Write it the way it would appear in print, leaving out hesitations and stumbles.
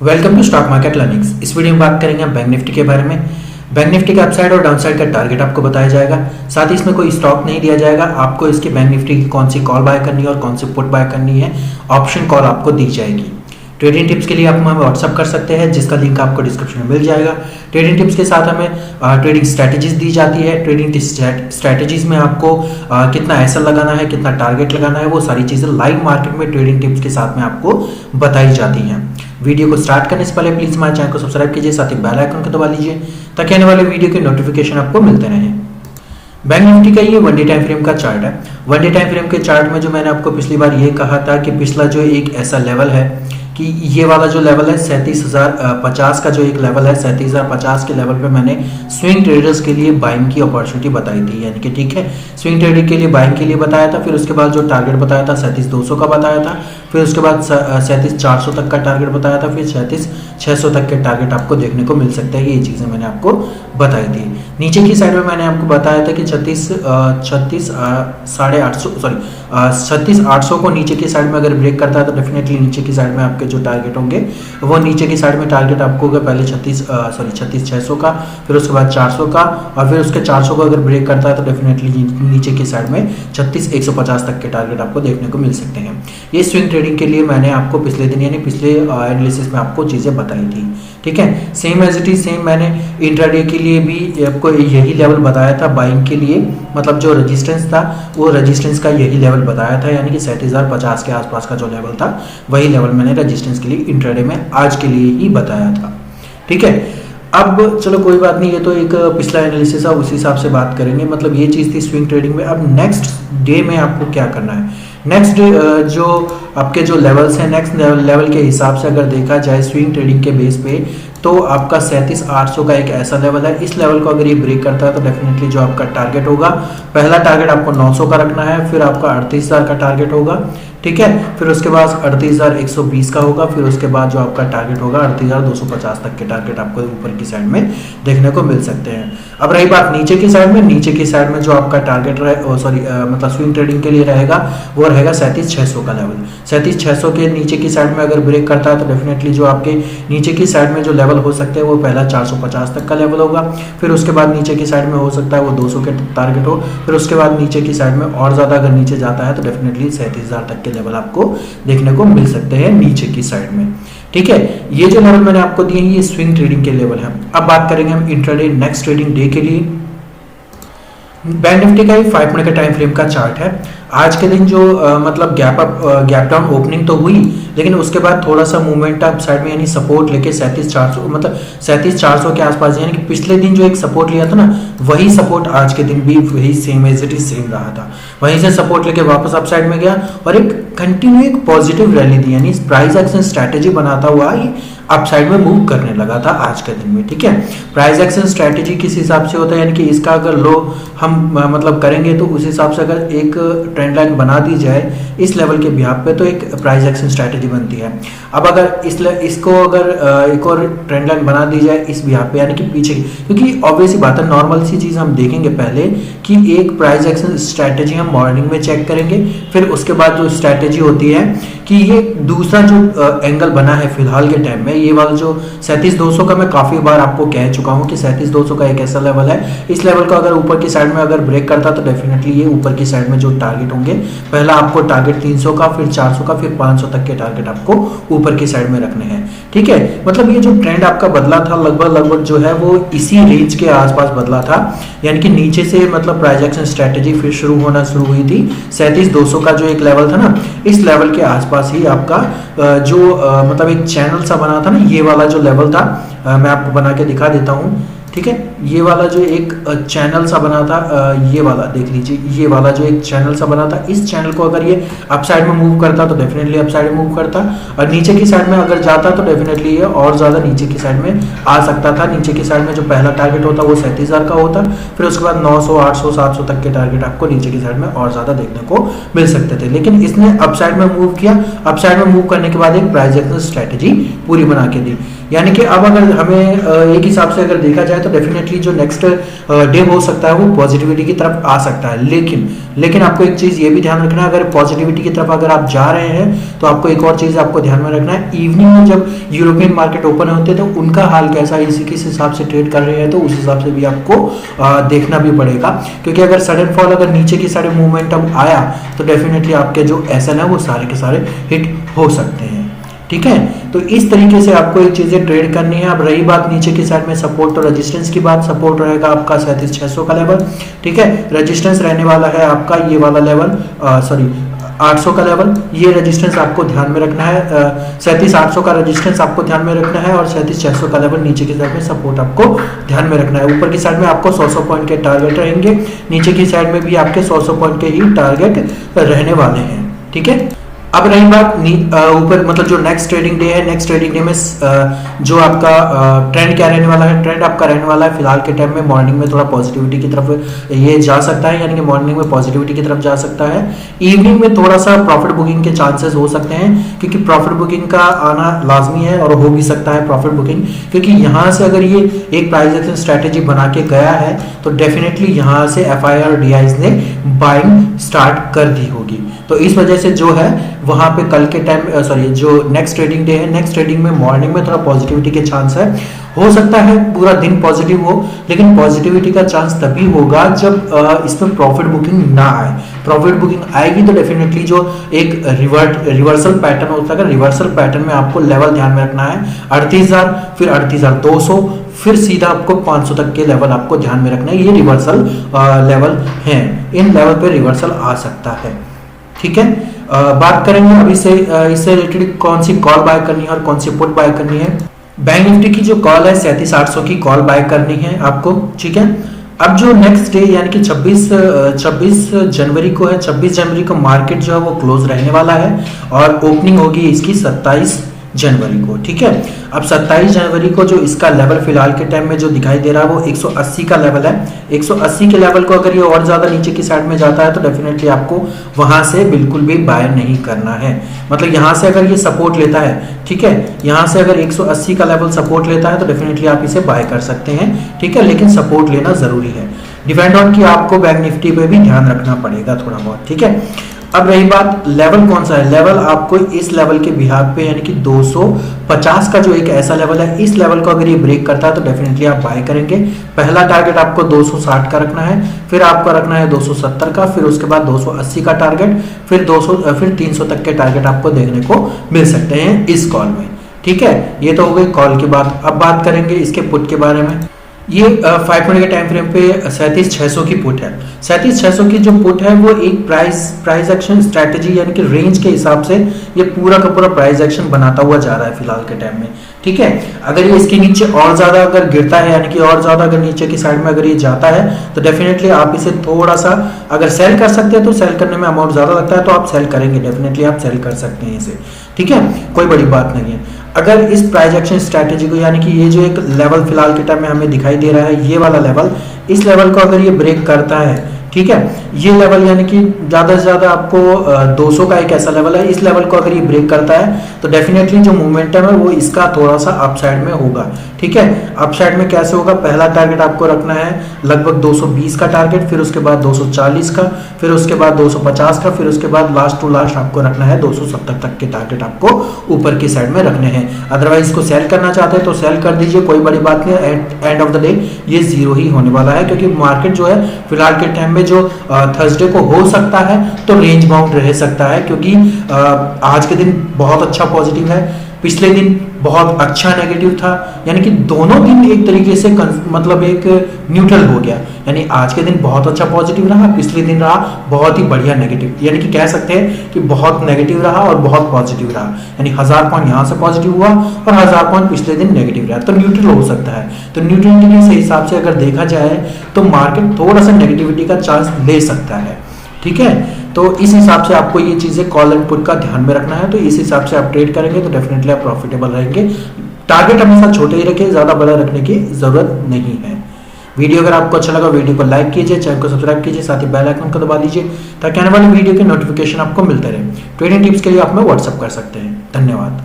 Welcome to stock market learnings. इस video में बात करेंगे हम बैंक निफ्टी के बारे में। बैंक निफ्टी का अपसाइड और डाउनसाइड का टारगेट आपको बताया जाएगा। साथ ही इसमें कोई स्टॉक नहीं दिया जाएगा। आपको इसके बैंक निफ्टी की कौन सी कॉल बाय करनी है और कौन सी पुट बाय करनी है, ऑप्शन कॉल आपको दी जाएगी। ट्रेडिंग टिप्स के लिए आप हमें व्हाट्सअप कर सकते हैं, जिसका लिंक आपको डिस्क्रिप्शन में मिल जाएगा। ट्रेडिंग टिप्स के साथ हमें ट्रेडिंग स्ट्रैटेजीज दी जाती है। ट्रेडिंग स्ट्रैटेजीज में आपको कितना एसएल लगाना है, कितना टारगेट लगाना है, वो सारी चीज़ें लाइव मार्केट में ट्रेडिंग टिप्स के साथ में आपको बताई जाती हैं। वीडियो को स्टार्ट करने से पहले प्लीज हमारे चैनल को सब्सक्राइब कीजिए, साथ ही बेल आइकन को दबा लीजिए ताकि आने वाले वीडियो के नोटिफिकेशन आपको मिलते रहें। बैंक निफ्टी का ये वन डे टाइम फ्रेम का चार्ट है। वन डे टाइम फ्रेम के चार्ट में जो मैंने आपको पिछली बार ये कहा था कि पिछला जो एक ऐसा लेवल है कि ये वाला जो लेवल है 37,050 का जो एक लेवल है, 37,050 के लेवल पे मैंने स्विंग ट्रेडर्स के लिए बाइंग की अपॉर्चुनिटी बताई थी। यानी कि ठीक है, स्विंग ट्रेडिंग के लिए बाइंग के लिए बताया था। फिर उसके बाद जो टारगेट बताया था 37,200 का बताया था। फिर उसके बाद 37,400 तक का टारगेट बताया था। फिर 37,600 तक के टारगेट आपको देखने को मिल सकते हैं। ये चीज़ें मैंने आपको बताई थी। नीचे की साइड में मैंने आपको बताया था कि 36,800 को नीचे की साइड में अगर ब्रेक करता है तो डेफिनेटली नीचे की साइड में आपके जो टारगेट होंगे वो नीचे की साइड में टारगेट आपको होगा पहले 36,600 का, फिर उसके बाद 400 का, और फिर उसके 400 को अगर ब्रेक करता है तो डेफिनेटली नीचे की साइड में 36,150 तक के टारगेट आपको देखने को मिल सकते हैं। ये स्विंग ट्रेडिंग के लिए मैंने आपको पिछले दिन यानी पिछले एनालिसिस में आपको चीज़ें बताई थी। ठीक है, same as it is same मैंने इंट्राडे के लिए भी आपको यही लेवल बताया था। बाइंग के लिए मतलब जो रेजिस्टेंस था वो रेजिस्टेंस का यही लेवल बताया था, यानी कि 37,050 के आसपास का जो लेवल था वही लेवल मैंने रेजिस्टेंस के लिए इंट्राडे में आज के लिए ही बताया था। ठीक है, अब चलो कोई बात नहीं, ये तो एक पिछला एनालिसिस है, उसी हिसाब से बात करेंगे। मतलब ये चीज़ थी स्विंग ट्रेडिंग में। अब नेक्स्ट डे में आपको क्या करना है, नेक्स्ट डे जो आपके जो लेवल्स हैं, नेक्स्ट लेवल के हिसाब से अगर देखा जाए स्विंग ट्रेडिंग के बेस पे, तो आपका 37,800 का एक ऐसा लेवल है। इस लेवल को अगर ये ब्रेक करता है तो डेफिनेटली जो आपका टारगेट होगा, पहला टारगेट आपको 900 का रखना है, फिर आपका 38,000 का टारगेट होगा। ठीक है, फिर उसके बाद 38,120 का होगा, फिर उसके बाद जो आपका टारगेट होगा 38,250 तक के टारगेट आपको ऊपर की साइड में देखने को मिल सकते हैं। अब रही बात नीचे की साइड में, नीचे की साइड में जो आपका टारगेट मतलब स्विंग ट्रेडिंग के लिए रहेगा वो रहेगा 37,600 का लेवल। 37,600 के नीचे की साइड में अगर ब्रेक करता है तो डेफिनेटली जो आपके नीचे की साइड में जो लेवल हो सकते हैं वो पहला 450 तक का लेवल होगा। फिर उसके बाद नीचे की साइड में हो सकता है वो 200 के टारगेट हो। फिर उसके बाद नीचे की साइड में और ज़्यादा अगर नीचे जाता है तो डेफिनेटली 37,000 तक के लेवल आपको देखने को मिल सकते हैं नीचे की साइड में। ठीक है, ये जो लेवल मैंने आपको दिए ये स्विंग ट्रेडिंग के लेवल है। अब बात करेंगे हम इंट्राडे नेक्स्ट ट्रेडिंग डे के लिए। बैंक निफ्टी का 5 मिनट का टाइम फ्रेम का चार्ट है। आज के दिन जो मतलब गैप डाउन ओपनिंग तो हुई, लेकिन उसके बाद थोड़ा सा मूवमेंट अप साइड में यानी सपोर्ट लेके 37,400 मतलब 37,400 के आसपास, यानी कि पिछले दिन जो एक सपोर्ट लिया था ना वही सपोर्ट आज के दिन भी वही same as it is same रहा था। वहीं से सपोर्ट लेके वापस अप साइड में गया और एक कंटिन्यू एक पॉजिटिव रैली दी, यानी प्राइस एक्शन स्ट्रैटेजी बनाता हुआ ये अप साइड में मूव करने लगा था आज के दिन में। ठीक है, प्राइस एक्शन स्ट्रैटेजी किस हिसाब से होता है, यानी कि इसका अगर लो हम मतलब करेंगे तो उस हिसाब से अगर एक ट्रेंड लाइन बना दी जाए इस लेवल के बिहाफ पे तो एक प्राइस एक्शन स्ट्रैटेजी बनती है। अब अगर इसको अगर एक और ट्रेंड लाइन बना दी जाए इस बिहाफ पे, यानी कि पीछे, क्योंकि ऑब्वियस बात है, नॉर्मल सी चीज़ हम देखेंगे पहले कि एक प्राइस एक्शन स्ट्रैटेजी हम मॉर्निंग में चेक करेंगे। फिर उसके बाद जो स्ट्रैटेजी होती है कि ये दूसरा जो एंगल बना है फिलहाल के टाइम में, ये वाला जो 37,200 का मैं काफ़ी बार आपको कह चुका हूँ कि 37,200 का एक ऐसा लेवल है। इस लेवल को अगर ऊपर की साइड में अगर ब्रेक करता तो डेफिनेटली ये ऊपर की साइड में जो टारगेट होंगे, पहला आपको टारगेट 300 का, फिर 400 का, फिर 500 तक के टारगेट आपको ऊपर की साइड में रखने हैं। ठीक है, मतलब ये जो ट्रेंड आपका बदला था लगभग जो है वो इसी रेंज के आसपास बदला था, यानी कि नीचे से मतलब प्राइस एक्शन स्ट्रैटेजी फिर शुरू हुई थी। 37,200 का जो एक लेवल था ना, इस लेवल के आसपास ही आपका जो मतलब एक चैनल सा बना था ना, ये वाला जो लेवल था मैं आपको बना के दिखा देता हूँ। ठीक है, ये वाला जो एक चैनल सा बना था, ये वाला देख लीजिए, ये वाला जो एक चैनल सा बना था, इस चैनल को अगर ये अप साइड में मूव करता तो डेफिनेटली अप साइड में मूव करता, और नीचे की साइड में अगर जाता तो डेफिनेटली ये और ज़्यादा नीचे की साइड में आ सकता था। नीचे की साइड में जो पहला टारगेट होता वो 37,000 का होता, फिर उसके बाद 900, 800, 700 तक के टारगेट आपको नीचे की साइड में और ज़्यादा देखने को मिल सकते थे। लेकिन इसने अप साइड में मूव किया, अप साइड में मूव करने के बाद एक प्राइस एक्शन स्ट्रैटेजी पूरी बना के दी। यानी कि अब अगर हमें एक हिसाब से अगर देखा जाए तो डेफिनेटली जो नेक्स्ट डे हो सकता है वो पॉजिटिविटी की तरफ आ सकता है। लेकिन आपको एक चीज ये भी ध्यान रखना है, अगर पॉजिटिविटी की तरफ अगर आप जा रहे हैं तो आपको एक और चीज आपको ध्यान में रखना है, इवनिंग में जब यूरोपियन मार्केट ओपन होते हैं तो उनका हाल कैसा है, इसी किस हिसाब से ट्रेड कर रहे हैं तो उस हिसाब से भी आपको देखना भी पड़ेगा। क्योंकि अगर सडन फॉल अगर नीचे की साइड मोमेंटम आया तो डेफिनेटली आपके जो एसएल है वो सारे के सारे हिट हो सकते हैं। ठीक है, तो इस तरीके से आपको एक चीजें ट्रेड करनी है। अब रही बात नीचे की साइड में सपोर्ट और रेजिस्टेंस की बात, सपोर्ट रहेगा आपका 37,600 का लेवल। ठीक है, रेजिस्टेंस रहने वाला है आपका ये वाला लेवल 800 का लेवल। ये रेजिस्टेंस आपको ध्यान में रखना है, 37,800 का रेजिस्टेंस आपको ध्यान में रखना है और 37,600 का लेवल नीचे की साइड में सपोर्ट आपको ध्यान में रखना है। ऊपर की साइड में आपको 100 पॉइंट के टारगेट रहेंगे, नीचे की साइड में भी आपके 100 पॉइंट के ही टारगेट रहने वाले हैं। ठीक है, अब रही बात ऊपर मतलब जो नेक्स्ट ट्रेडिंग डे है, नेक्स्ट ट्रेडिंग डे में जो आपका ट्रेंड क्या रहने वाला है, ट्रेंड आपका रहने वाला है फिलहाल के टाइम में मॉर्निंग में थोड़ा पॉजिटिविटी की तरफ ये जा सकता है, यानी कि मॉर्निंग में पॉजिटिविटी की तरफ जा सकता है। इवनिंग में थोड़ा सा प्रॉफिट बुकिंग के चांसेस हो सकते हैं, क्योंकि प्रॉफिट बुकिंग का आना लाजमी है और हो भी सकता है प्रॉफिट बुकिंग, क्योंकि यहाँ से अगर ये एक प्राइस एक्शन स्ट्रेटेजी बना के गया है तो डेफिनेटली यहाँ से एफआई और डीआईज ने बाइंग स्टार्ट कर दी होगी। तो इस वजह से जो है वहां पे कल के टाइम जो नेक्स्ट ट्रेडिंग डे है, नेक्स्ट ट्रेडिंग में मॉर्निंग में थोड़ा पॉजिटिविटी के चांस है। हो सकता है पूरा दिन पॉजिटिव हो, लेकिन पॉजिटिविटी का चांस तभी होगा जब इसमें प्रॉफिट बुकिंग ना आए। प्रॉफिट बुकिंग आएगी तो डेफिनेटली जो एक रिवर्सल पैटर्न होता है, रिवर्सल पैटर्न में आपको लेवल ध्यान में रखना है 38,000, फिर 38,200, फिर सीधा आपको 500 तक के लेवल आपको ध्यान में रखना है। ये रिवर्सल लेवल हैं, इन लेवल पे रिवर्सल आ सकता है। ठीक है, बात करेंगे अब इससे रिलेटेड कौन सी कॉल बाय करनी है और कौन सी पुट बाय करनी है। बैंक निफ्टी की जो कॉल है 37,800 की कॉल बाय करनी है आपको। ठीक है, अब जो नेक्स्ट डे यानी कि 26 जनवरी को है, 26 जनवरी को मार्केट जो है वो क्लोज रहने वाला है और ओपनिंग होगी इसकी 27 जनवरी को। ठीक है, अब 27 जनवरी को जो इसका लेवल फिलहाल के टाइम में जो दिखाई दे रहा है वो 180 का लेवल है। 180 के लेवल को अगर ये और ज्यादा नीचे की साइड में जाता है तो डेफिनेटली आपको वहां से बिल्कुल भी बाय नहीं करना है। मतलब यहां से अगर ये सपोर्ट लेता है, ठीक है, यहां से अगर 180 का लेवल सपोर्ट लेता है तो डेफिनेटली आप इसे बाय कर सकते हैं। ठीक है, लेकिन सपोर्ट लेना जरूरी है, डिपेंड ऑन कि आपको बैंक निफ्टी पे भी ध्यान रखना पड़ेगा थोड़ा बहुत। ठीक है, अब रही बात लेवल कौन सा है, लेवल आपको इस लेवल के बिहार पे यानी कि 250 का जो एक ऐसा लेवल है, इस लेवल को अगर ये ब्रेक करता है तो डेफिनेटली आप बाय करेंगे। पहला टारगेट आपको 260 का रखना है, फिर आपको रखना है 270 का, फिर उसके बाद 280 का टारगेट, फिर 300 तक के टारगेट आपको देखने को मिल सकते हैं इस कॉल में। ठीक है, ये तो हो गई कॉल की बात। अब बात करेंगे इसके पुट के बारे में। ये 5 मिनट के टाइम फ्रेम पे 37,600 की पुट है। 37,600 की जो पुट है वो एक प्राइस एक्शन स्ट्रेटेजी यानी कि रेंज के हिसाब से ये पूरा का पूरा प्राइस एक्शन बनाता हुआ जा रहा है फिलहाल के टाइम में। ठीक है, अगर ये इसके नीचे और ज्यादा अगर गिरता है यानी कि और ज्यादा अगर नीचे की साइड में अगर ये जाता है तो डेफिनेटली आप इसे थोड़ा सा अगर सेल कर सकते हैं तो सेल करने में अमाउंट ज्यादा लगता है तो आप सेल करेंगे, डेफिनेटली आप सेल कर सकते हैं इसे। ठीक है, कोई बड़ी बात नहीं है। अगर इस प्राइस एक्शन स्ट्रेटेजी को यानी कि ये जो एक लेवल फिलहाल के टाइम में हमें दिखाई दे रहा है, ये वाला लेवल, इस लेवल को अगर ये ब्रेक करता है, ठीक है, ये लेवल यानी कि ज्यादा से ज्यादा आपको 200 का एक ऐसा लेवल है, इस लेवल को अगर ये ब्रेक करता है तो डेफिनेटली जो मोमेंटम है वो इसका थोड़ा सा अपसाइड में होगा। ठीक है, अपसाइड में कैसे होगा, पहला टारगेट आपको रखना है लगभग 220 का टारगेट, फिर उसके बाद 240 का, फिर उसके बाद 250 का, फिर उसके बाद लास्ट टू लास्ट आपको रखना है 270 तक के टारगेट आपको ऊपर की साइड में रखने हैं। अदरवाइज इसको सेल करना चाहते हैं तो सेल कर दीजिए, कोई बड़ी बात नहीं है। एंड ऑफ द डे ये जीरो ही होने वाला है, क्योंकि मार्केट जो है फिलहाल के टाइम में जो थर्सडे को हो सकता है तो रेंज बाउंड रह सकता है, क्योंकि आज के दिन बहुत अच्छा पॉजिटिव है, पिछले दिन बहुत अच्छा नेगेटिव था, यानी कि दोनों दिन एक तरीके से मतलब एक न्यूट्रल हो गया। यानी आज के दिन बहुत अच्छा पॉजिटिव रहा, पिछले दिन रहा बहुत ही बढ़िया नेगेटिव, यानी कि कह सकते हैं कि बहुत नेगेटिव रहा और बहुत पॉजिटिव रहा। यानी 1000 पॉइंट यहाँ से पॉजिटिव हुआ और 1000 पॉइंट पिछले दिन नेगेटिव रहा, तो न्यूट्रल हो सकता है। तो न्यूट्रलिटी के हिसाब से अगर देखा जाए तो मार्केट थोड़ा सा नेगेटिविटी का चांस ले सकता है। ठीक है, तो इस हिसाब से आपको ये चीजें कॉल एंड पुट का ध्यान में रखना है। तो इस हिसाब से आप ट्रेड करेंगे तो डेफिनेटली आप प्रॉफिटेबल रहेंगे। टारगेट हमेशा छोटे ही रखें, ज्यादा बड़ा रखने की जरूरत नहीं है। वीडियो अगर आपको अच्छा लगा वीडियो को लाइक कीजिए, चैनल को सब्सक्राइब कीजिए, साथ ही बेल आइकन को दबा दीजिए ताकि आने वाली वीडियो के नोटिफिकेशन आपको मिलते रहे। ट्रेडिंग टिप्स के लिए आप हमें व्हाट्सएप कर सकते हैं। धन्यवाद।